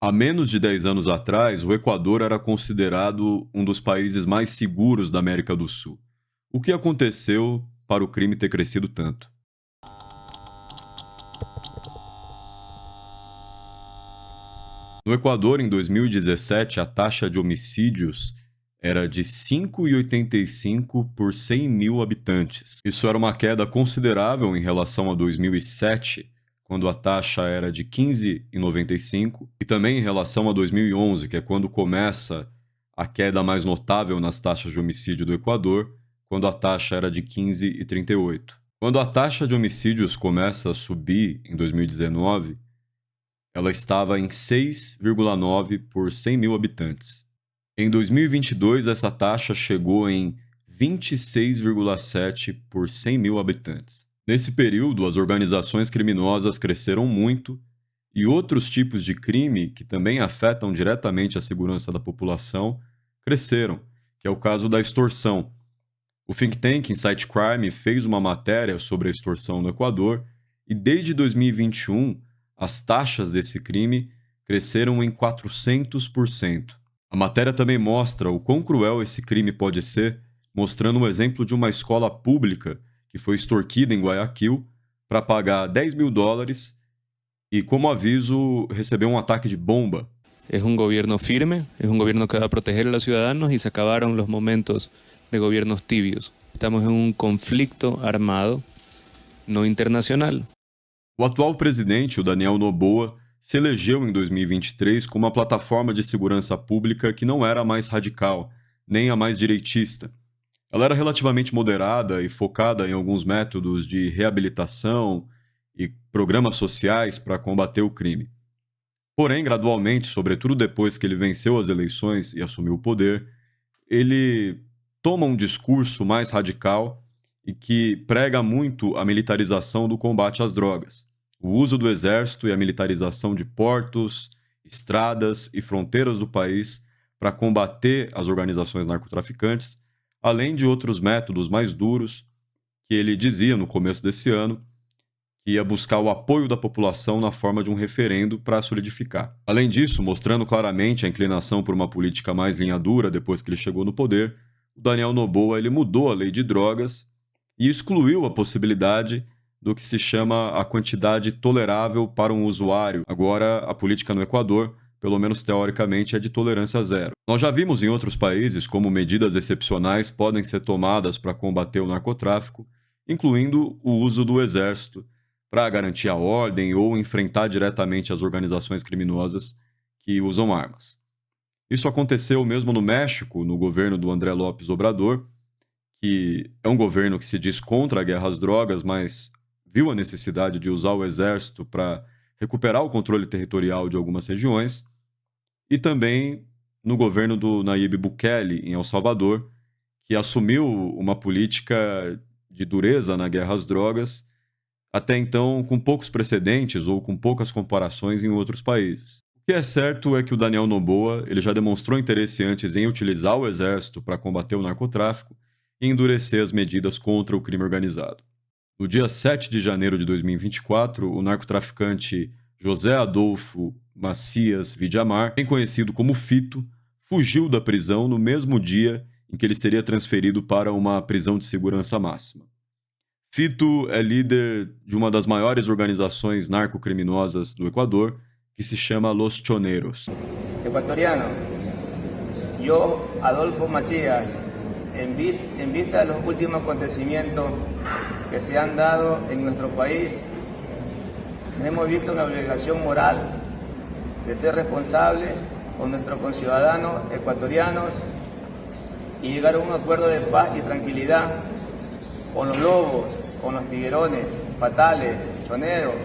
Há menos de 10 anos atrás, o Equador era considerado um dos países mais seguros da América do Sul. O que aconteceu para o crime ter crescido tanto? No Equador, em 2017, a taxa de homicídios era de 5,85 por 100 mil habitantes. Isso era uma queda considerável em relação a 2007, quando a taxa era de 15,95, e também em relação a 2011, que é quando começa a queda mais notável nas taxas de homicídio do Equador, quando a taxa era de 15,38. Quando a taxa de homicídios começa a subir em 2019, ela estava em 6,9 por 100 mil habitantes. Em 2022, essa taxa chegou em 26,7 por 100 mil habitantes. Nesse período, as organizações criminosas cresceram muito e outros tipos de crime que também afetam diretamente a segurança da população cresceram, que é o caso da extorsão. O think tank Insight Crime fez uma matéria sobre a extorsão no Equador e desde 2021 as taxas desse crime cresceram em 400%. A matéria também mostra o quão cruel esse crime pode ser, mostrando um exemplo de uma escola pública que foi extorquida em Guayaquil para pagar $10.000 e, como aviso, recebeu um ataque de bomba. Es un gobierno firme, es un gobierno que va a proteger a los ciudadanos y se acabaron los momentos de gobiernos tibios. Estamos en un conflicto armado no internacional. O atual presidente, o Daniel Noboa, se elegeu em 2023 com uma plataforma de segurança pública que não era a mais radical, nem a mais direitista. Ela era relativamente moderada e focada em alguns métodos de reabilitação e programas sociais para combater o crime. Porém, gradualmente, sobretudo depois que ele venceu as eleições e assumiu o poder, ele toma um discurso mais radical e que prega muito a militarização do combate às drogas, o uso do exército e a militarização de portos, estradas e fronteiras do país para combater as organizações narcotraficantes, além de outros métodos mais duros que ele dizia no começo desse ano que ia buscar o apoio da população na forma de um referendo para solidificar. Além disso, mostrando claramente a inclinação por uma política mais linha dura depois que ele chegou no poder, o Daniel Noboa ele mudou a lei de drogas e excluiu a possibilidade do que se chama a quantidade tolerável para um usuário. Agora, a política no Equador, pelo menos teoricamente, é de tolerância zero. Nós já vimos em outros países como medidas excepcionais podem ser tomadas para combater o narcotráfico, incluindo o uso do exército para garantir a ordem ou enfrentar diretamente as organizações criminosas que usam armas. Isso aconteceu mesmo no México, no governo do André López Obrador, que é um governo que se diz contra a guerra às drogas, mas viu a necessidade de usar o exército para recuperar o controle territorial de algumas regiões, e também no governo do Nayib Bukele, em El Salvador, que assumiu uma política de dureza na guerra às drogas, até então com poucos precedentes ou com poucas comparações em outros países. O que é certo é que o Daniel Noboa ele já demonstrou interesse antes em utilizar o exército para combater o narcotráfico e endurecer as medidas contra o crime organizado. No dia 7 de janeiro de 2024, o narcotraficante José Adolfo Macias Vidamar, bem conhecido como Fito, fugiu da prisão no mesmo dia em que ele seria transferido para uma prisão de segurança máxima. Fito é líder de uma das maiores organizações narcocriminosas do Equador, que se chama Los Choneros. Ecuatoriano, yo, Adolfo Macías, en vista de los últimos acontecimientos que se han dado en nuestro país, hemos visto una obligación moral de ser responsable con nuestros conciudadanos ecuatorianos y llegar a un acuerdo de paz y tranquilidad con los lobos, con los tiguerones, fatales, choneros,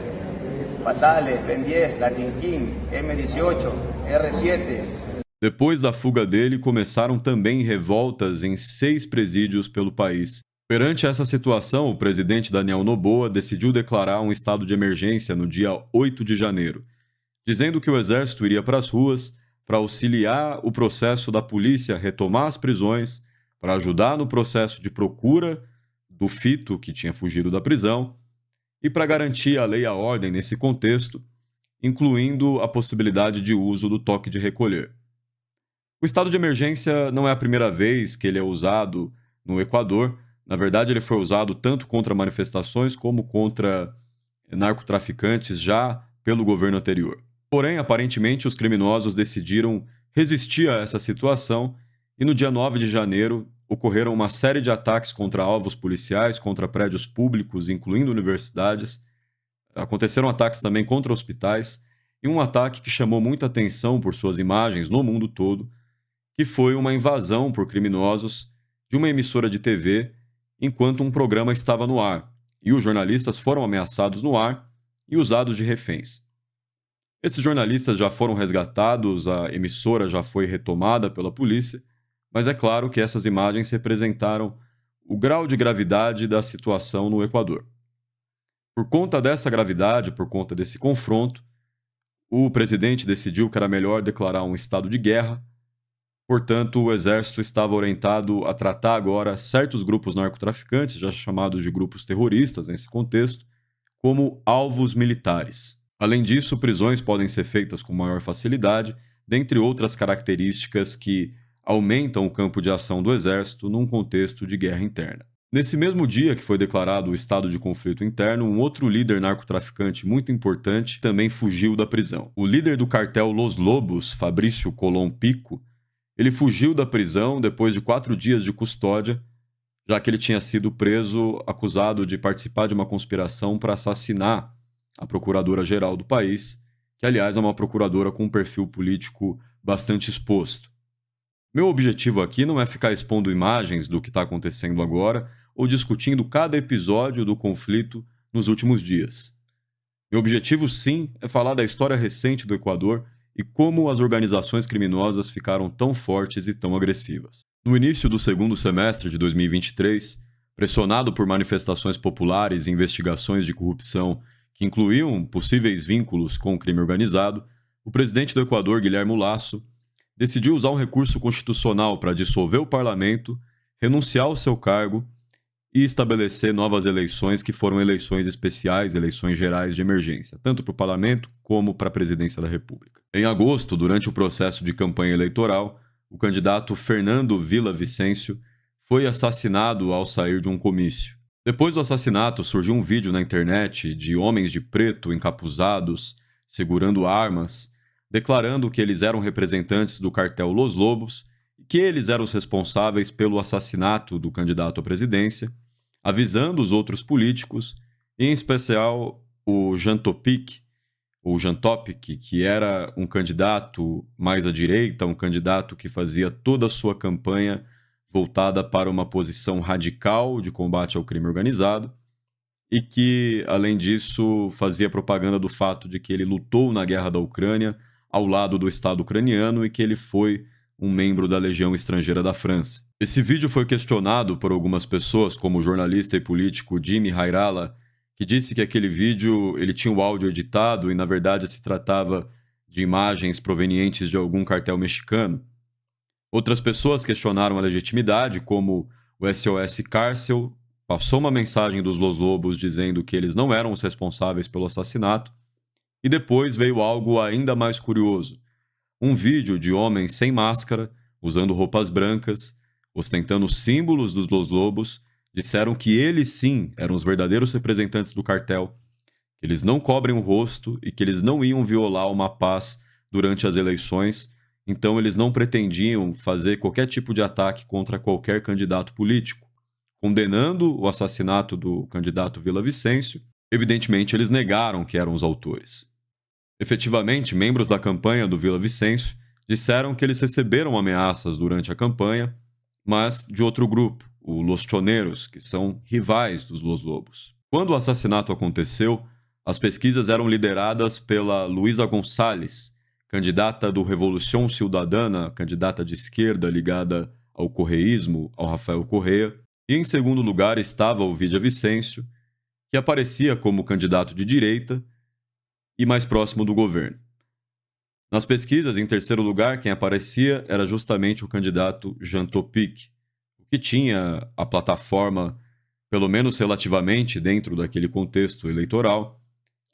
fatales, Ben 10, Latin King, M18, R7. Depois da fuga dele, começaram também revoltas em 6 presídios pelo país. Perante essa situação, o presidente Daniel Noboa decidiu declarar um estado de emergência no dia 8 de janeiro, dizendo que o exército iria para as ruas para auxiliar o processo da polícia a retomar as prisões, para ajudar no processo de procura do Fito, que tinha fugido da prisão, e para garantir a lei e a ordem nesse contexto, incluindo a possibilidade de uso do toque de recolher. O estado de emergência não é a primeira vez que ele é usado no Equador. Na verdade, ele foi usado tanto contra manifestações como contra narcotraficantes já pelo governo anterior. Porém, aparentemente, os criminosos decidiram resistir a essa situação e no dia 9 de janeiro ocorreram uma série de ataques contra alvos policiais, contra prédios públicos, incluindo universidades. Aconteceram ataques também contra hospitais e um ataque que chamou muita atenção por suas imagens no mundo todo, que foi uma invasão por criminosos de uma emissora de TV enquanto um programa estava no ar, e os jornalistas foram ameaçados no ar e usados de reféns. Esses jornalistas já foram resgatados, a emissora já foi retomada pela polícia, mas é claro que essas imagens representaram o grau de gravidade da situação no Equador. Por conta dessa gravidade, por conta desse confronto, o presidente decidiu que era melhor declarar um estado de guerra. Portanto, o exército estava orientado a tratar agora certos grupos narcotraficantes, já chamados de grupos terroristas nesse contexto, como alvos militares. Além disso, prisões podem ser feitas com maior facilidade, dentre outras características que aumentam o campo de ação do exército num contexto de guerra interna. Nesse mesmo dia que foi declarado o estado de conflito interno, um outro líder narcotraficante muito importante também fugiu da prisão. O líder do cartel Los Lobos, Fabrício Colón Pico, ele fugiu da prisão depois de 4 dias de custódia, já que ele tinha sido preso acusado de participar de uma conspiração para assassinar a procuradora-geral do país, que, aliás, é uma procuradora com um perfil político bastante exposto. Meu objetivo aqui não é ficar expondo imagens do que está acontecendo agora ou discutindo cada episódio do conflito nos últimos dias. Meu objetivo, sim, é falar da história recente do Equador e como as organizações criminosas ficaram tão fortes e tão agressivas. No início do segundo semestre de 2023, pressionado por manifestações populares e investigações de corrupção que incluíam possíveis vínculos com o crime organizado, o presidente do Equador, Guilherme Lasso, decidiu usar um recurso constitucional para dissolver o parlamento, renunciar ao seu cargo e estabelecer novas eleições que foram eleições especiais, eleições gerais de emergência, tanto para o parlamento como para a presidência da República. Em agosto, durante o processo de campanha eleitoral, o candidato Fernando Villavicencio foi assassinado ao sair de um comício. Depois do assassinato, surgiu um vídeo na internet de homens de preto encapuzados, segurando armas, declarando que eles eram representantes do cartel Los Lobos e que eles eram os responsáveis pelo assassinato do candidato à presidência, avisando os outros políticos, em especial o Jean Topic, que era um candidato mais à direita, um candidato que fazia toda a sua campanha voltada para uma posição radical de combate ao crime organizado e que, além disso, fazia propaganda do fato de que ele lutou na guerra da Ucrânia ao lado do Estado ucraniano e que ele foi um membro da Legião Estrangeira da França. Esse vídeo foi questionado por algumas pessoas, como o jornalista e político Jimmy Hayrala, que disse que aquele vídeo ele tinha o áudio editado e, na verdade, se tratava de imagens provenientes de algum cartel mexicano. Outras pessoas questionaram a legitimidade, como o SOS Cárcel passou uma mensagem dos Los Lobos dizendo que eles não eram os responsáveis pelo assassinato, e depois veio algo ainda mais curioso. Um vídeo de homens sem máscara, usando roupas brancas, ostentando símbolos dos Los Lobos, disseram que eles sim eram os verdadeiros representantes do cartel, que eles não cobrem o rosto e que eles não iam violar uma paz durante as eleições, então eles não pretendiam fazer qualquer tipo de ataque contra qualquer candidato político. Condenando o assassinato do candidato Villavicencio, evidentemente eles negaram que eram os autores. Efetivamente, membros da campanha do Villavicencio disseram que eles receberam ameaças durante a campanha, mas de outro grupo, o Los Choneros, que são rivais dos Los Lobos. Quando o assassinato aconteceu, as pesquisas eram lideradas pela Luísa Gonçalves, candidata do Revolución Ciudadana, candidata de esquerda ligada ao correísmo, ao Rafael Correa, e em segundo lugar estava o Villavicencio, que aparecia como candidato de direita e mais próximo do governo. Nas pesquisas, em terceiro lugar, quem aparecia era justamente o candidato Jean Topic, que tinha a plataforma, pelo menos relativamente dentro daquele contexto eleitoral,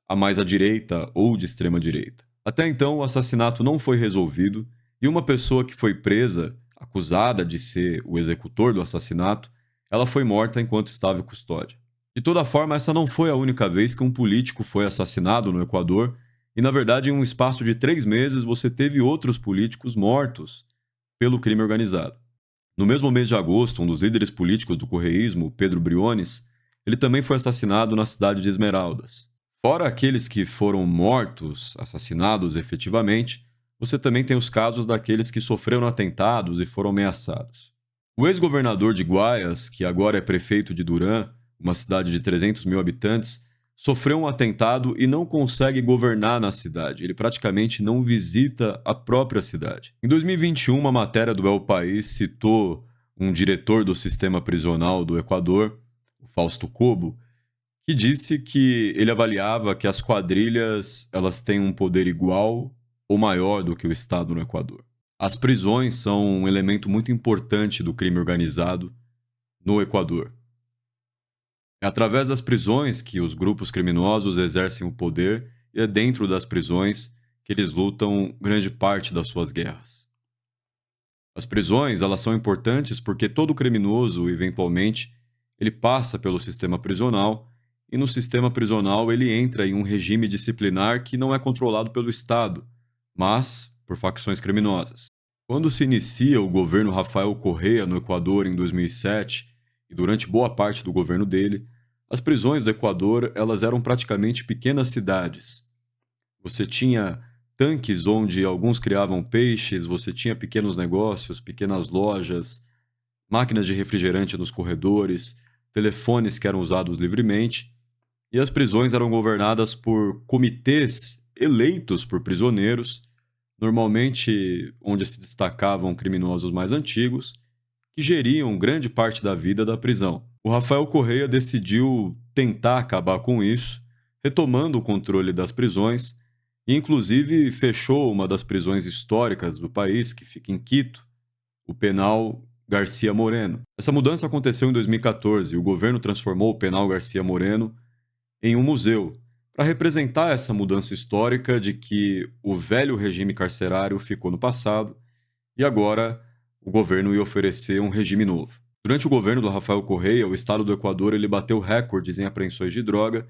a mais à direita ou de extrema direita. Até então, o assassinato não foi resolvido e uma pessoa que foi presa, acusada de ser o executor do assassinato, ela foi morta enquanto estava em custódia. De toda forma, essa não foi a única vez que um político foi assassinado no Equador, e na verdade, em um espaço de 3 meses, você teve outros políticos mortos pelo crime organizado. No mesmo mês de agosto, um dos líderes políticos do correísmo, Pedro Briones, ele também foi assassinado na cidade de Esmeraldas. Fora aqueles que foram mortos, assassinados efetivamente, você também tem os casos daqueles que sofreram atentados e foram ameaçados. O ex-governador de Guayas, que agora é prefeito de Durán, uma cidade de 300 mil habitantes, sofreu um atentado e não consegue governar na cidade. Ele praticamente não visita a própria cidade. Em 2021, uma matéria do El País citou um diretor do sistema prisional do Equador, o Fausto Cobo, que disse que ele avaliava que as quadrilhas elas têm um poder igual ou maior do que o Estado no Equador. As prisões são um elemento muito importante do crime organizado no Equador. É através das prisões que os grupos criminosos exercem o poder e é dentro das prisões que eles lutam grande parte das suas guerras. As prisões, elas são importantes porque todo criminoso, eventualmente, ele passa pelo sistema prisional e no sistema prisional ele entra em um regime disciplinar que não é controlado pelo Estado, mas por facções criminosas. Quando se inicia o governo Rafael Correa no Equador em 2007, e durante boa parte do governo dele, as prisões do Equador elas eram praticamente pequenas cidades. Você tinha tanques onde alguns criavam peixes, você tinha pequenos negócios, pequenas lojas, máquinas de refrigerante nos corredores, telefones que eram usados livremente, e as prisões eram governadas por comitês eleitos por prisioneiros, normalmente onde se destacavam criminosos mais antigos, que geriam grande parte da vida da prisão. O Rafael Correa decidiu tentar acabar com isso, retomando o controle das prisões, e inclusive fechou uma das prisões históricas do país, que fica em Quito, o Penal Garcia Moreno. Essa mudança aconteceu em 2014 e o governo transformou o Penal Garcia Moreno em um museu, para representar essa mudança histórica de que o velho regime carcerário ficou no passado e agora o governo ia oferecer um regime novo. Durante o governo do Rafael Correa, o estado do Equador ele bateu recordes em apreensões de droga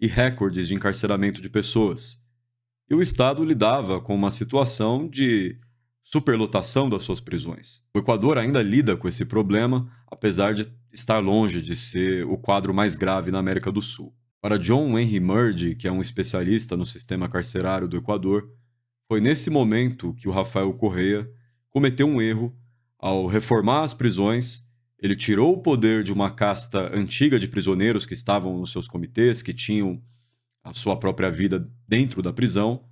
e recordes de encarceramento de pessoas. E o estado lidava com uma situação de superlotação das suas prisões. O Equador ainda lida com esse problema, apesar de estar longe de ser o quadro mais grave na América do Sul. Para John Henry Murdy, que é um especialista no sistema carcerário do Equador, foi nesse momento que o Rafael Correa cometeu um erro ao reformar as prisões. Ele tirou o poder de uma casta antiga de prisioneiros que estavam nos seus comitês, que tinham a sua própria vida dentro da prisão,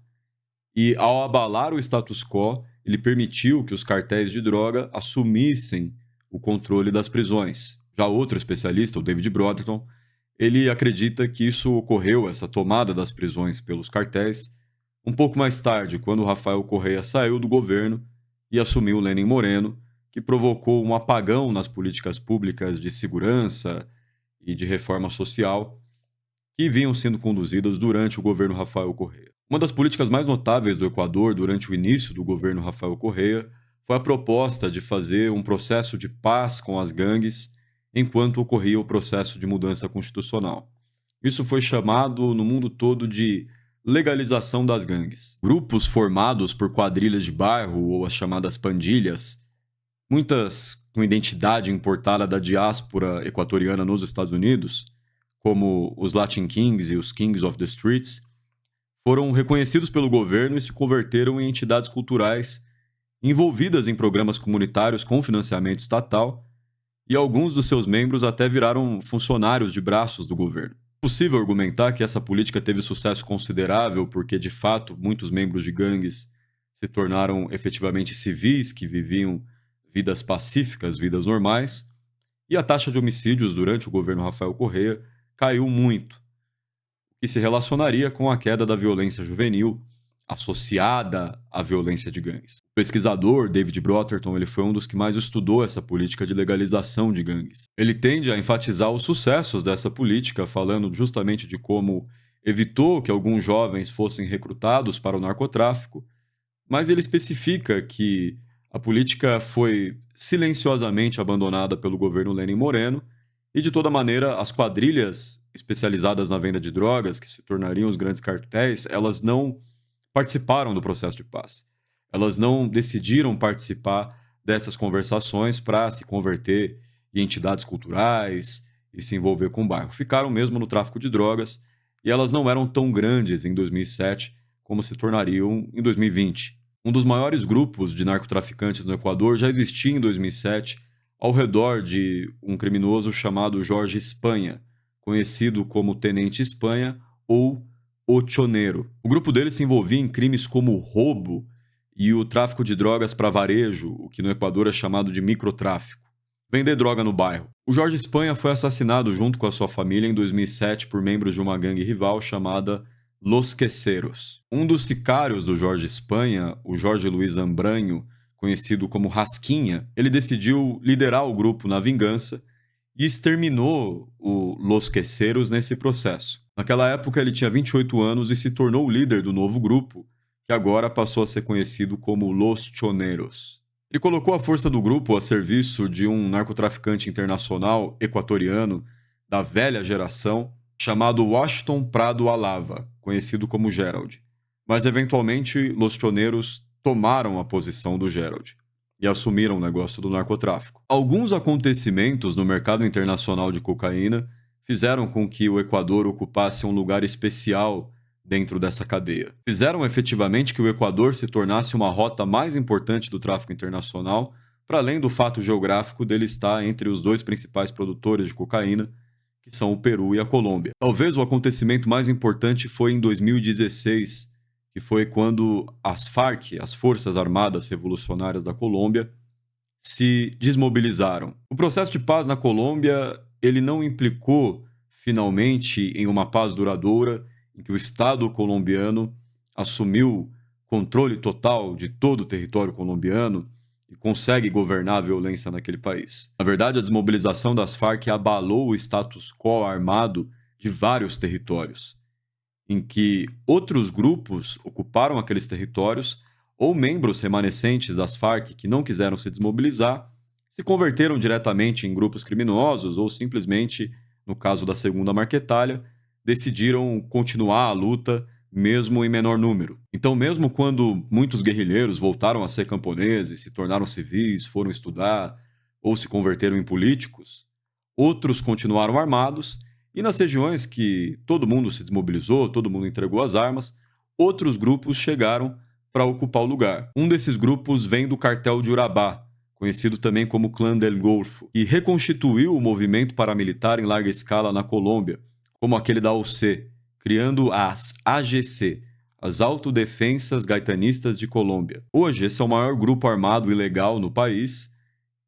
e ao abalar o status quo, ele permitiu que os cartéis de droga assumissem o controle das prisões. Já outro especialista, o David Brotherton, ele acredita que isso ocorreu, essa tomada das prisões pelos cartéis, um pouco mais tarde, quando o Rafael Correa saiu do governo e assumiu Lenin Moreno, que provocou um apagão nas políticas públicas de segurança e de reforma social que vinham sendo conduzidas durante o governo Rafael Correa. Uma das políticas mais notáveis do Equador durante o início do governo Rafael Correa foi a proposta de fazer um processo de paz com as gangues enquanto ocorria o processo de mudança constitucional. Isso foi chamado no mundo todo de legalização das gangues. Grupos formados por quadrilhas de bairro ou as chamadas pandilhas, muitas com identidade importada da diáspora equatoriana nos Estados Unidos, como os Latin Kings e os Kings of the Streets, foram reconhecidos pelo governo e se converteram em entidades culturais envolvidas em programas comunitários com financiamento estatal, e alguns dos seus membros até viraram funcionários de braços do governo. É possível argumentar que essa política teve sucesso considerável porque, de fato, muitos membros de gangues se tornaram efetivamente civis que viviam vidas pacíficas, vidas normais, e a taxa de homicídios durante o governo Rafael Correa caiu muito, o que se relacionaria com a queda da violência juvenil associada à violência de gangues. O pesquisador David Brotherton ele foi um dos que mais estudou essa política de legalização de gangues. Ele tende a enfatizar os sucessos dessa política, falando justamente de como evitou que alguns jovens fossem recrutados para o narcotráfico, mas ele especifica que a política foi silenciosamente abandonada pelo governo Lenin Moreno e, de toda maneira, as quadrilhas especializadas na venda de drogas, que se tornariam os grandes cartéis, elas não participaram do processo de paz. Elas não decidiram participar dessas conversações para se converter em entidades culturais e se envolver com o bairro. Ficaram mesmo no tráfico de drogas e elas não eram tão grandes em 2007 como se tornariam em 2020. Um dos maiores grupos de narcotraficantes no Equador já existia em 2007 ao redor de um criminoso chamado Jorge Espanha, conhecido como Tenente Espanha ou O Chonero. O grupo dele se envolvia em crimes como o roubo e o tráfico de drogas para varejo, o que no Equador é chamado de microtráfico. Vender droga no bairro. O Jorge Espanha foi assassinado junto com a sua família em 2007 por membros de uma gangue rival chamada Los Queseros. Um dos sicários do Jorge Espanha, o Jorge Luiz Ambranho, conhecido como Rasquinha, ele decidiu liderar o grupo na vingança e exterminou o Los Queseros nesse processo. Naquela época ele tinha 28 anos e se tornou o líder do novo grupo, que agora passou a ser conhecido como Los Choneros. Ele colocou a força do grupo a serviço de um narcotraficante internacional equatoriano da velha geração, chamado Washington Prado Alava, conhecido como Gerald. Mas, eventualmente, Los Choneros tomaram a posição do Gerald e assumiram o negócio do narcotráfico. Alguns acontecimentos no mercado internacional de cocaína fizeram com que o Equador ocupasse um lugar especial dentro dessa cadeia. Fizeram efetivamente que o Equador se tornasse uma rota mais importante do tráfico internacional, para além do fato geográfico dele estar entre os dois principais produtores de cocaína, que são o Peru e a Colômbia. Talvez o acontecimento mais importante foi em 2016, que foi quando as FARC, as Forças Armadas Revolucionárias da Colômbia, se desmobilizaram. O processo de paz na Colômbia, ele não implicou finalmente em uma paz duradoura, em que o Estado colombiano assumiu controle total de todo o território colombiano e consegue governar a violência naquele país. Na verdade, a desmobilização das FARC abalou o status quo armado de vários territórios, em que outros grupos ocuparam aqueles territórios ou membros remanescentes das FARC que não quiseram se desmobilizar se converteram diretamente em grupos criminosos ou simplesmente, no caso da Segunda Marquetalha, decidiram continuar a luta mesmo em menor número. Então, mesmo quando muitos guerrilheiros voltaram a ser camponeses, se tornaram civis, foram estudar ou se converteram em políticos, outros continuaram armados e nas regiões que todo mundo se desmobilizou, todo mundo entregou as armas, outros grupos chegaram para ocupar o lugar. Um desses grupos vem do cartel de Urabá, conhecido também como Clã del Golfo, e reconstituiu o movimento paramilitar em larga escala na Colômbia, como aquele da OC, criando as AGC, as Autodefensas Gaitanistas de Colômbia. Hoje, esse é o maior grupo armado ilegal no país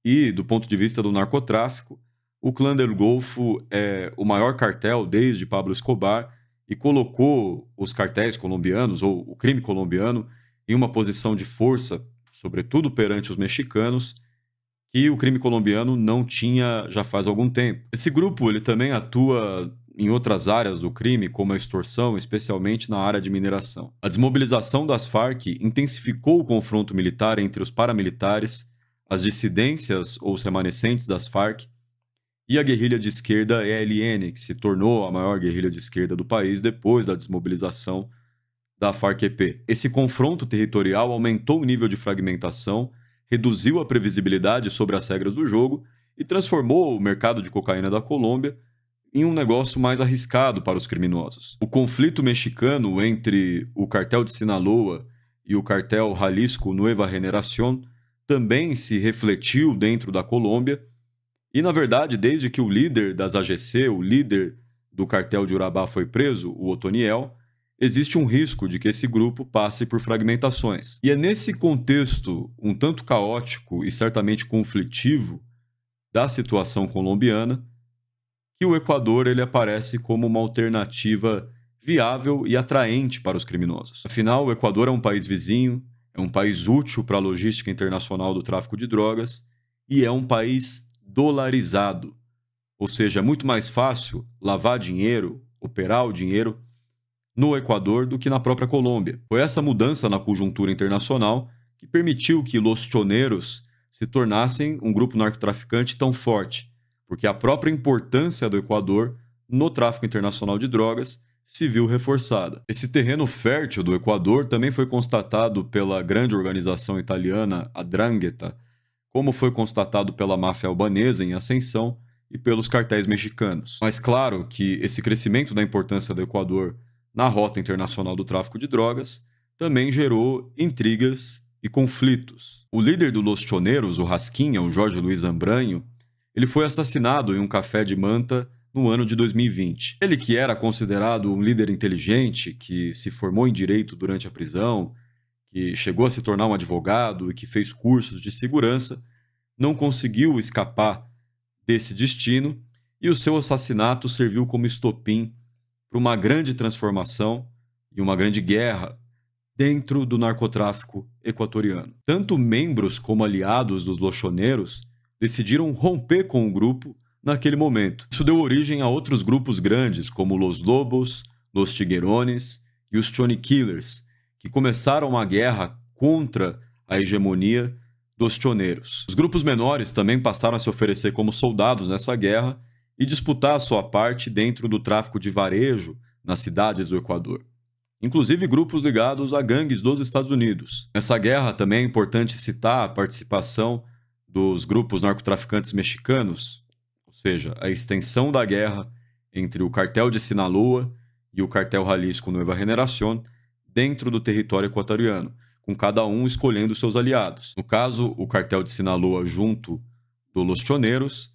e, do ponto de vista do narcotráfico, o Clã del Golfo é o maior cartel desde Pablo Escobar e colocou os cartéis colombianos, ou o crime colombiano, em uma posição de força, sobretudo perante os mexicanos, que o crime colombiano não tinha já faz algum tempo. Esse grupo ele também atua em outras áreas do crime, como a extorsão, especialmente na área de mineração. A desmobilização das FARC intensificou o confronto militar entre os paramilitares, as dissidências ou os remanescentes das FARC e a guerrilha de esquerda ELN, que se tornou a maior guerrilha de esquerda do país depois da desmobilização da FARC-EP. Esse confronto territorial aumentou o nível de fragmentação, reduziu a previsibilidade sobre as regras do jogo e transformou o mercado de cocaína da Colômbia em um negócio mais arriscado para os criminosos. O conflito mexicano entre o cartel de Sinaloa e o cartel Jalisco Nueva Generación também se refletiu dentro da Colômbia e, na verdade, desde que o líder das AGC, o líder do cartel de Urabá foi preso, o Otoniel, existe um risco de que esse grupo passe por fragmentações. E é nesse contexto um tanto caótico e certamente conflitivo da situação colombiana que o Equador ele aparece como uma alternativa viável e atraente para os criminosos. Afinal, o Equador é um país vizinho, é um país útil para a logística internacional do tráfico de drogas e é um país dolarizado. Ou seja, é muito mais fácil lavar dinheiro, operar o dinheiro no Equador do que na própria Colômbia. Foi essa mudança na conjuntura internacional que permitiu que Los Choneros se tornassem um grupo narcotraficante tão forte, porque a própria importância do Equador no tráfico internacional de drogas se viu reforçada. Esse terreno fértil do Equador também foi constatado pela grande organização italiana, a 'Ndrangheta, como foi constatado pela máfia albanesa em ascensão e pelos cartéis mexicanos. Mas claro que esse crescimento da importância do Equador na rota internacional do tráfico de drogas também gerou intrigas e conflitos. O líder do Los Choneros, o Rasquinha, o Jorge Luiz Ambranho, ele foi assassinado em um café de Manta no ano de 2020. Ele, que era considerado um líder inteligente, que se formou em direito durante a prisão, que chegou a se tornar um advogado e que fez cursos de segurança, não conseguiu escapar desse destino e o seu assassinato serviu como estopim para uma grande transformação e uma grande guerra dentro do narcotráfico equatoriano. Tanto membros como aliados dos Los Choneros decidiram romper com o grupo naquele momento. Isso deu origem a outros grupos grandes, como Los Lobos, Los Tiguerones e os Choni Killers, que começaram uma guerra contra a hegemonia dos choneros. Os grupos menores também passaram a se oferecer como soldados nessa guerra e disputar a sua parte dentro do tráfico de varejo nas cidades do Equador. Inclusive grupos ligados a gangues dos Estados Unidos. Nessa guerra também é importante citar a participação dos grupos narcotraficantes mexicanos, ou seja, a extensão da guerra entre o cartel de Sinaloa e o cartel Jalisco Nueva Generación dentro do território equatoriano, com cada um escolhendo seus aliados. No caso, o cartel de Sinaloa junto do Los Choneros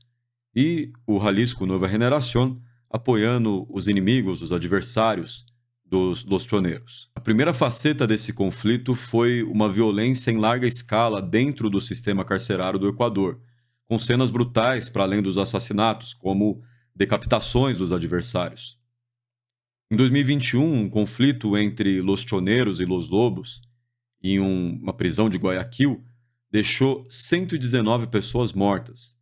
e o Jalisco Nueva Generación apoiando os inimigos, os adversários dos Los Choneros. A primeira faceta desse conflito foi uma violência em larga escala dentro do sistema carcerário do Equador, com cenas brutais para além dos assassinatos, como decapitações dos adversários. Em 2021, um conflito entre Los Choneros e Los Lobos, em uma prisão de Guayaquil, deixou 119 pessoas mortas.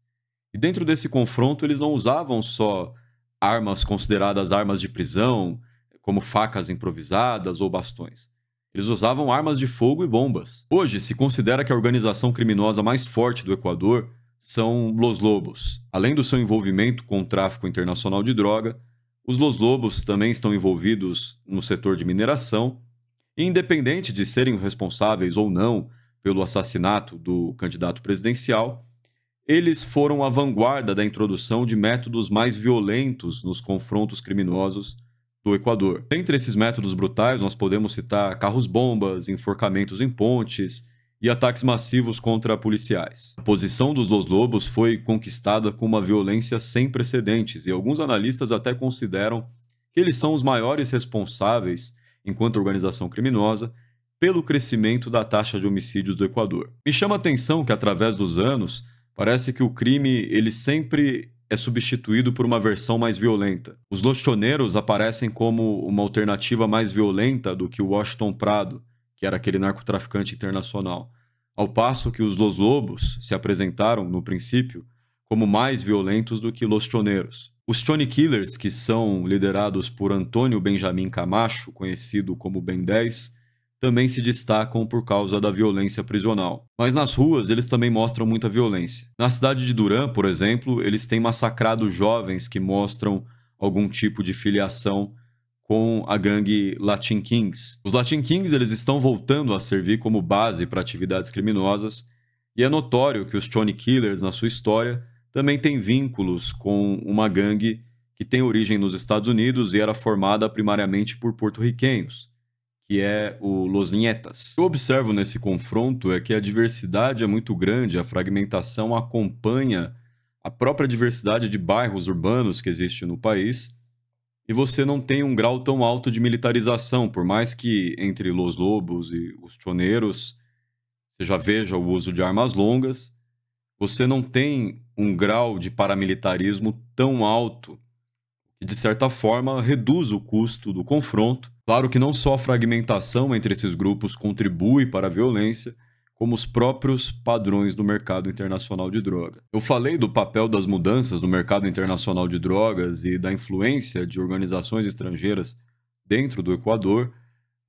E dentro desse confronto, eles não usavam só armas consideradas armas de prisão, como facas improvisadas ou bastões. Eles usavam armas de fogo e bombas. Hoje, se considera que a organização criminosa mais forte do Equador são Los Lobos. Além do seu envolvimento com o tráfico internacional de droga, os Los Lobos também estão envolvidos no setor de mineração, e independente de serem responsáveis ou não pelo assassinato do candidato presidencial, eles foram a vanguarda da introdução de métodos mais violentos nos confrontos criminosos do Equador. Entre esses métodos brutais, nós podemos citar carros-bombas, enforcamentos em pontes e ataques massivos contra policiais. A posição dos Los Lobos foi conquistada com uma violência sem precedentes e alguns analistas até consideram que eles são os maiores responsáveis, enquanto organização criminosa, pelo crescimento da taxa de homicídios do Equador. Me chama a atenção que, através dos anos, parece que o crime ele sempre é substituído por uma versão mais violenta. Os Los Choneros aparecem como uma alternativa mais violenta do que o Washington Prado, que era aquele narcotraficante internacional, ao passo que os Los Lobos se apresentaram, no princípio, como mais violentos do que Los Choneros. Os Choni Killers, que são liderados por Antônio Benjamin Camacho, conhecido como Ben 10, também se destacam por causa da violência prisional. Mas nas ruas eles também mostram muita violência. Na cidade de Durán, por exemplo, eles têm massacrado jovens que mostram algum tipo de filiação com a gangue Latin Kings. Os Latin Kings eles estão voltando a servir como base para atividades criminosas e é notório que os Choni Killers, na sua história, também têm vínculos com uma gangue que tem origem nos Estados Unidos e era formada primariamente por porto-riquenhos, que é o Los Nietas. O que eu observo nesse confronto é que a diversidade é muito grande, a fragmentação acompanha a própria diversidade de bairros urbanos que existe no país, e você não tem um grau tão alto de militarização, por mais que entre Los Lobos e os Choneros você já veja o uso de armas longas, você não tem um grau de paramilitarismo tão alto, que de certa forma reduz o custo do confronto. Claro que não só a fragmentação entre esses grupos contribui para a violência, como os próprios padrões do mercado internacional de droga. Eu falei do papel das mudanças no mercado internacional de drogas e da influência de organizações estrangeiras dentro do Equador,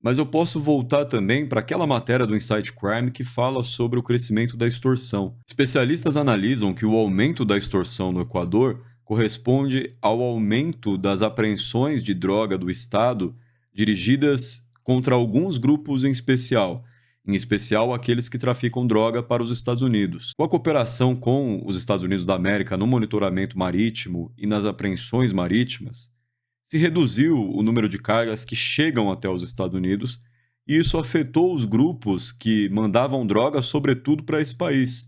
mas eu posso voltar também para aquela matéria do Insight Crime que fala sobre o crescimento da extorsão. Especialistas analisam que o aumento da extorsão no Equador corresponde ao aumento das apreensões de droga do Estado dirigidas contra alguns grupos em especial aqueles que traficam droga para os Estados Unidos. Com a cooperação com os Estados Unidos da América no monitoramento marítimo e nas apreensões marítimas, se reduziu o número de cargas que chegam até os Estados Unidos e isso afetou os grupos que mandavam droga, sobretudo para esse país,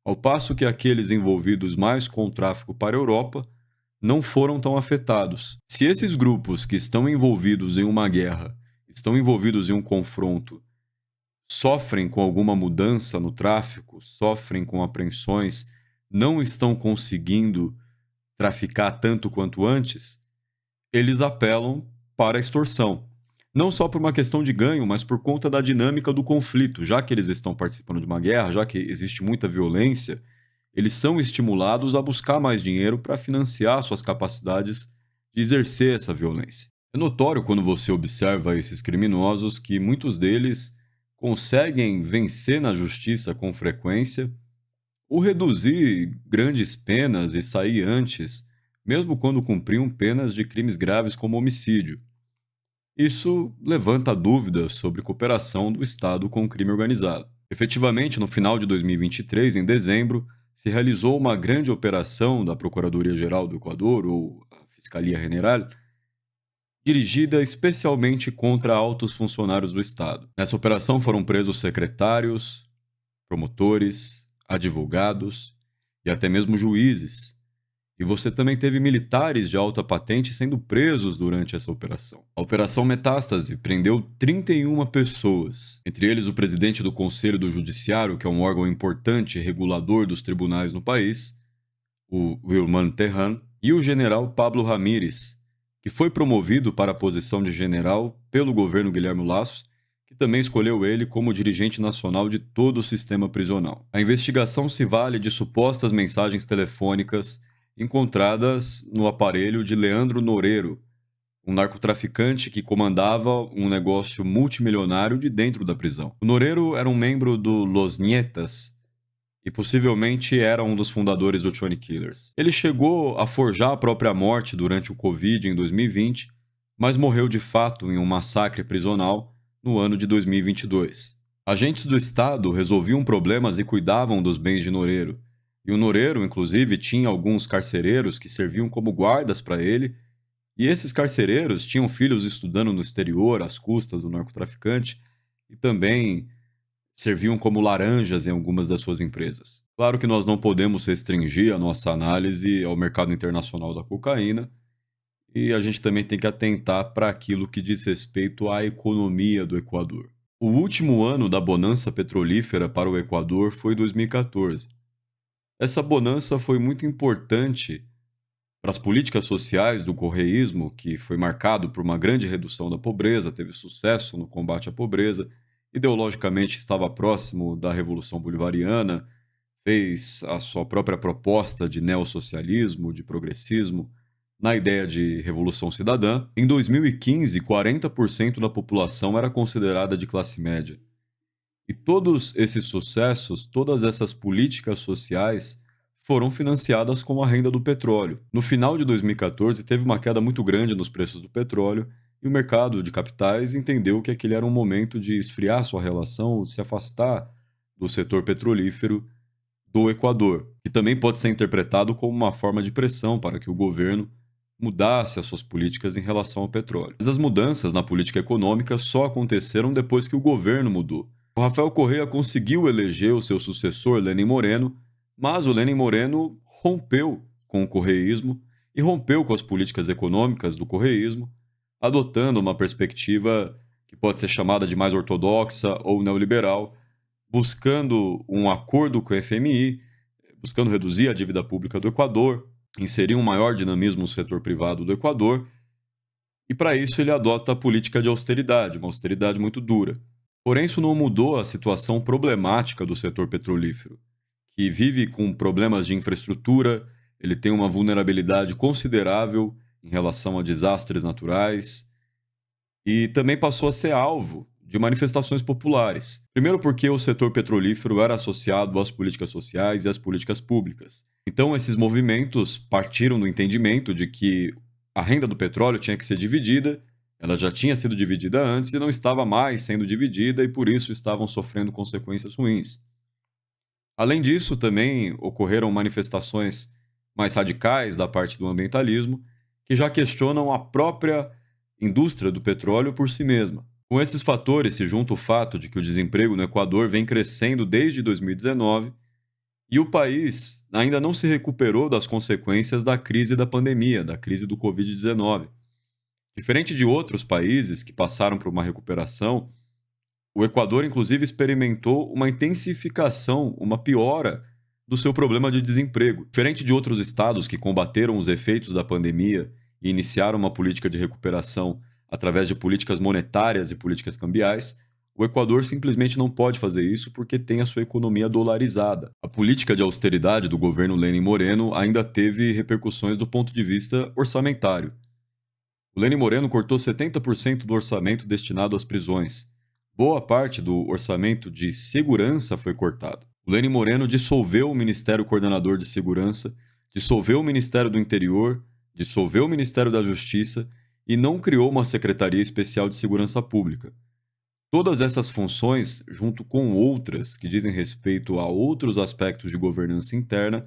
ao passo que aqueles envolvidos mais com o tráfico para a Europa não foram tão afetados. Se esses grupos que estão envolvidos em uma guerra, estão envolvidos em um confronto, sofrem com alguma mudança no tráfico, sofrem com apreensões, não estão conseguindo traficar tanto quanto antes, eles apelam para a extorsão. Não só por uma questão de ganho, mas por conta da dinâmica do conflito. Já que eles estão participando de uma guerra, já que existe muita violência, eles são estimulados a buscar mais dinheiro para financiar suas capacidades de exercer essa violência. É notório quando você observa esses criminosos que muitos deles conseguem vencer na justiça com frequência ou reduzir grandes penas e sair antes, mesmo quando cumpriam penas de crimes graves como homicídio. Isso levanta dúvidas sobre cooperação do Estado com o crime organizado. Efetivamente, no final de 2023, em dezembro, se realizou uma grande operação da Procuradoria-Geral do Equador, ou a Fiscalia General, dirigida especialmente contra altos funcionários do Estado. Nessa operação foram presos secretários, promotores, advogados e até mesmo juízes. E você também teve militares de alta patente sendo presos durante essa operação. A Operação Metástase prendeu 31 pessoas, entre eles o presidente do Conselho do Judiciário, que é um órgão importante regulador dos tribunais no país, o Wilman Terran, e o general Pablo Ramírez, que foi promovido para a posição de general pelo governo Guilherme Lasso, que também escolheu ele como dirigente nacional de todo o sistema prisional. A investigação se vale de supostas mensagens telefônicas encontradas no aparelho de Leandro Noreiro, um narcotraficante que comandava um negócio multimilionário de dentro da prisão. O Noreiro era um membro do Los Nietas e possivelmente era um dos fundadores do Johnny Killers. Ele chegou a forjar a própria morte durante o Covid em 2020, mas morreu de fato em um massacre prisional no ano de 2022. Agentes do Estado resolviam problemas e cuidavam dos bens de Noreiro. E o Noreiro, inclusive, tinha alguns carcereiros que serviam como guardas para ele, e esses carcereiros tinham filhos estudando no exterior às custas do narcotraficante e também serviam como laranjas em algumas das suas empresas. Claro que nós não podemos restringir a nossa análise ao mercado internacional da cocaína, e a gente também tem que atentar para aquilo que diz respeito à economia do Equador. O último ano da bonança petrolífera para o Equador foi 2014. Essa bonança foi muito importante para as políticas sociais do correísmo, que foi marcado por uma grande redução da pobreza, teve sucesso no combate à pobreza, ideologicamente estava próximo da Revolução Bolivariana, fez a sua própria proposta de neossocialismo, de progressismo, na ideia de revolução cidadã. Em 2015, 40% da população era considerada de classe média. E todos esses sucessos, todas essas políticas sociais foram financiadas com a renda do petróleo. No final de 2014, teve uma queda muito grande nos preços do petróleo e o mercado de capitais entendeu que aquele era um momento de esfriar sua relação, se afastar do setor petrolífero do Equador, que também pode ser interpretado como uma forma de pressão para que o governo mudasse as suas políticas em relação ao petróleo. Mas as mudanças na política econômica só aconteceram depois que o governo mudou. O Rafael Correa conseguiu eleger o seu sucessor, Lenin Moreno, mas o Lenin Moreno rompeu com o correísmo e rompeu com as políticas econômicas do correísmo, adotando uma perspectiva que pode ser chamada de mais ortodoxa ou neoliberal, buscando um acordo com o FMI, buscando reduzir a dívida pública do Equador, inserir um maior dinamismo no setor privado do Equador, e para isso ele adota a política de austeridade, uma austeridade muito dura. Porém, isso não mudou a situação problemática do setor petrolífero, que vive com problemas de infraestrutura, ele tem uma vulnerabilidade considerável em relação a desastres naturais, e também passou a ser alvo de manifestações populares. Primeiro porque o setor petrolífero era associado às políticas sociais e às políticas públicas. Então esses movimentos partiram do entendimento de que a renda do petróleo tinha que ser dividida, ela já tinha sido dividida antes e não estava mais sendo dividida e por isso estavam sofrendo consequências ruins. Além disso, também ocorreram manifestações mais radicais da parte do ambientalismo, que já questionam a própria indústria do petróleo por si mesma. Com esses fatores se junta o fato de que o desemprego no Equador vem crescendo desde 2019 e o país ainda não se recuperou das consequências da crise da pandemia, da crise do Covid-19. Diferente de outros países que passaram por uma recuperação, o Equador, inclusive, experimentou uma intensificação, uma piora do seu problema de desemprego. Diferente de outros estados que combateram os efeitos da pandemia e iniciaram uma política de recuperação através de políticas monetárias e políticas cambiais, o Equador simplesmente não pode fazer isso porque tem a sua economia dolarizada. A política de austeridade do governo Lenin Moreno ainda teve repercussões do ponto de vista orçamentário. O Lenin Moreno cortou 70% do orçamento destinado às prisões. Boa parte do orçamento de segurança foi cortado. O Lenin Moreno dissolveu o Ministério Coordenador de Segurança, dissolveu o Ministério do Interior, dissolveu o Ministério da Justiça e não criou uma Secretaria Especial de Segurança Pública. Todas essas funções, junto com outras que dizem respeito a outros aspectos de governança interna,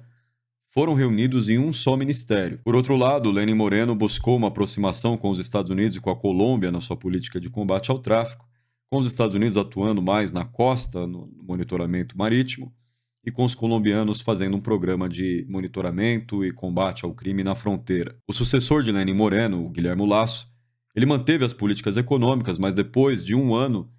foram reunidos em um só ministério. Por outro lado, Lenin Moreno buscou uma aproximação com os Estados Unidos e com a Colômbia na sua política de combate ao tráfico, com os Estados Unidos atuando mais na costa, no monitoramento marítimo, e com os colombianos fazendo um programa de monitoramento e combate ao crime na fronteira. O sucessor de Lenin Moreno, o Guillermo Lasso, ele manteve as políticas econômicas, mas depois de um ano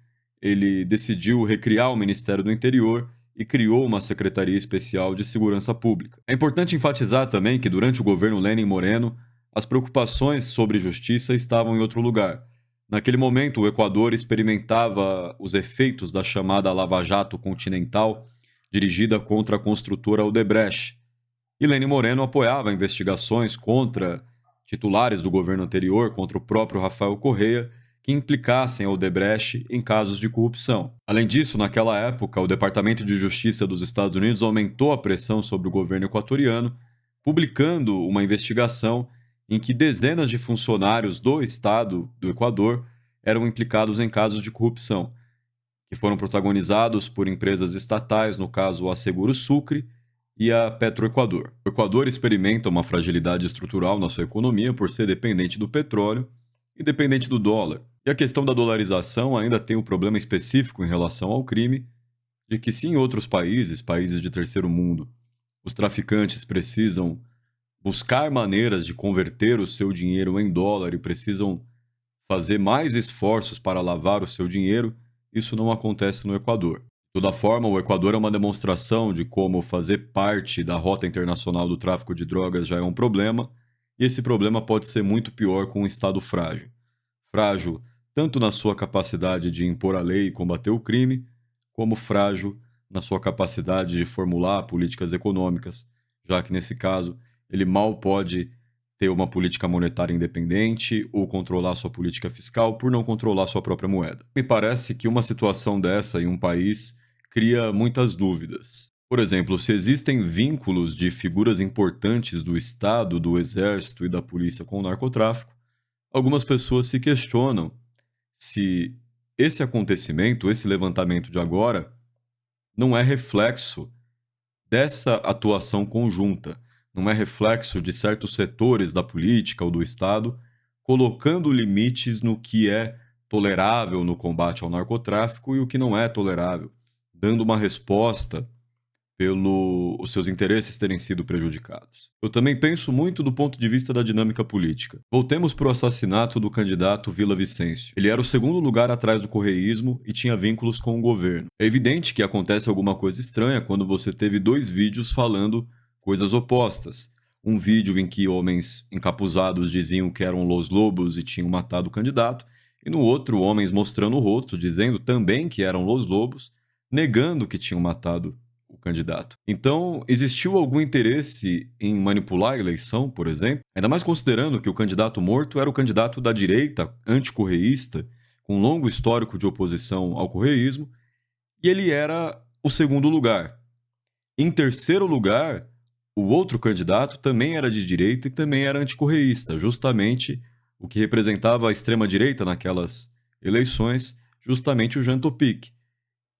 ele decidiu recriar o Ministério do Interior e criou uma Secretaria Especial de Segurança Pública. É importante enfatizar também que durante o governo Lenin Moreno, as preocupações sobre justiça estavam em outro lugar. Naquele momento, o Equador experimentava os efeitos da chamada Lava Jato Continental, dirigida contra a construtora Odebrecht. E Lenin Moreno apoiava investigações contra titulares do governo anterior, contra o próprio Rafael Correa, que implicassem a Odebrecht em casos de corrupção. Além disso, naquela época, o Departamento de Justiça dos Estados Unidos aumentou a pressão sobre o governo equatoriano, publicando uma investigação em que dezenas de funcionários do Estado do Equador eram implicados em casos de corrupção, que foram protagonizados por empresas estatais, no caso a Seguro Sucre e a Petroequador. O Equador experimenta uma fragilidade estrutural na sua economia por ser dependente do petróleo e dependente do dólar. E a questão da dolarização ainda tem um problema específico em relação ao crime, de que se em outros países, países de terceiro mundo, os traficantes precisam buscar maneiras de converter o seu dinheiro em dólar e precisam fazer mais esforços para lavar o seu dinheiro, isso não acontece no Equador. De toda forma, o Equador é uma demonstração de como fazer parte da rota internacional do tráfico de drogas já é um problema, e esse problema pode ser muito pior com um Estado frágil. Frágil tanto na sua capacidade de impor a lei e combater o crime, como frágil na sua capacidade de formular políticas econômicas, já que, nesse caso, ele mal pode ter uma política monetária independente ou controlar sua política fiscal por não controlar sua própria moeda. Me parece que uma situação dessa em um país cria muitas dúvidas. Por exemplo, se existem vínculos de figuras importantes do Estado, do Exército e da polícia com o narcotráfico, algumas pessoas se questionam se esse acontecimento, esse levantamento de agora, não é reflexo dessa atuação conjunta, não é reflexo de certos setores da política ou do Estado colocando limites no que é tolerável no combate ao narcotráfico e o que não é tolerável, dando uma resposta pelos seus interesses terem sido prejudicados. Eu também penso muito do ponto de vista da dinâmica política. Voltemos para o assassinato do candidato Vila Vicêncio. Ele era o segundo lugar atrás do correísmo e tinha vínculos com o governo. É evidente que acontece alguma coisa estranha quando você teve 2 vídeos falando coisas opostas. Um vídeo em que homens encapuzados diziam que eram Los Lobos e tinham matado o candidato, e no outro, homens mostrando o rosto, dizendo também que eram Los Lobos, negando que tinham matado o candidato. Então, existiu algum interesse em manipular a eleição, por exemplo? Ainda mais considerando que o candidato morto era o candidato da direita, anticorreísta, com um longo histórico de oposição ao correísmo, e ele era o segundo lugar. Em terceiro lugar, o outro candidato também era de direita e também era anticorreísta, justamente o que representava a extrema-direita naquelas eleições, justamente o Jean Topic.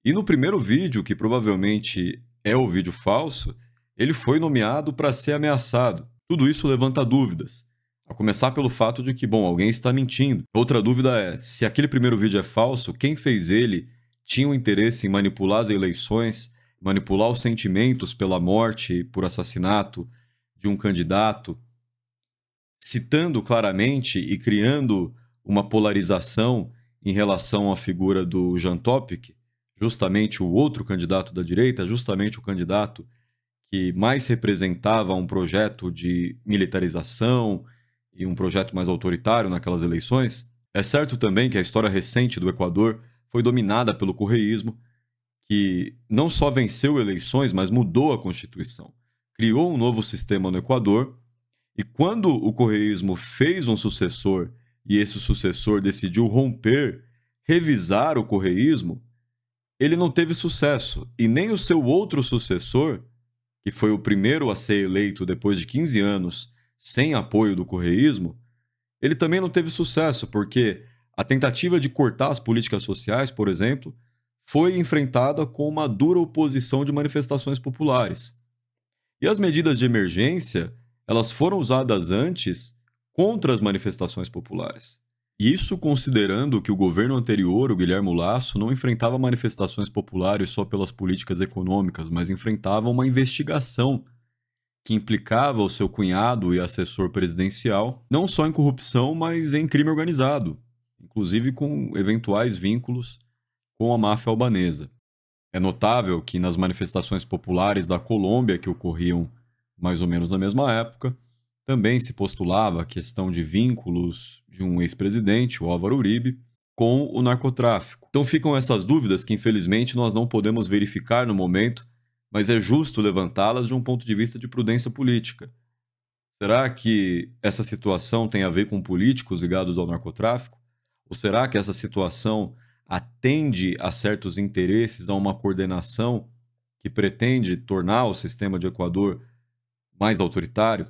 E no primeiro vídeo, que provavelmente é o vídeo falso, ele foi nomeado para ser ameaçado. Tudo isso levanta dúvidas. A começar pelo fato de que, bom, alguém está mentindo. Outra dúvida é, se aquele primeiro vídeo é falso, quem fez ele tinha um interesse em manipular as eleições, manipular os sentimentos pela morte, por assassinato de um candidato, citando claramente e criando uma polarização em relação à figura do Jean Topic, justamente o outro candidato da direita, justamente o candidato que mais representava um projeto de militarização e um projeto mais autoritário naquelas eleições. É certo também que a história recente do Equador foi dominada pelo correísmo, que não só venceu eleições, mas mudou a Constituição. Criou um novo sistema no Equador, e quando o correísmo fez um sucessor e esse sucessor decidiu romper, revisar o correísmo, ele não teve sucesso, e nem o seu outro sucessor, que foi o primeiro a ser eleito depois de 15 anos sem apoio do correísmo, ele também não teve sucesso, porque a tentativa de cortar as políticas sociais, por exemplo, foi enfrentada com uma dura oposição de manifestações populares. E as medidas de emergência, elas foram usadas antes contra as manifestações populares. Isso considerando que o governo anterior, o Guilherme Lasso, não enfrentava manifestações populares só pelas políticas econômicas, mas enfrentava uma investigação que implicava o seu cunhado e assessor presidencial, não só em corrupção, mas em crime organizado, inclusive com eventuais vínculos com a máfia albanesa. É notável que nas manifestações populares da Colômbia, que ocorriam mais ou menos na mesma época, também se postulava a questão de vínculos de um ex-presidente, o Álvaro Uribe, com o narcotráfico. Então ficam essas dúvidas que, infelizmente, nós não podemos verificar no momento, mas é justo levantá-las de um ponto de vista de prudência política. Será que essa situação tem a ver com políticos ligados ao narcotráfico? Ou será que essa situação atende a certos interesses, a uma coordenação que pretende tornar o sistema de Equador mais autoritário?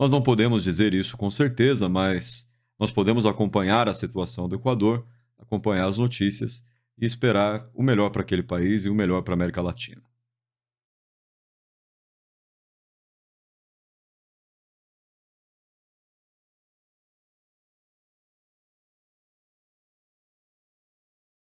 Nós não podemos dizer isso com certeza, mas nós podemos acompanhar a situação do Equador, acompanhar as notícias e esperar o melhor para aquele país e o melhor para a América Latina.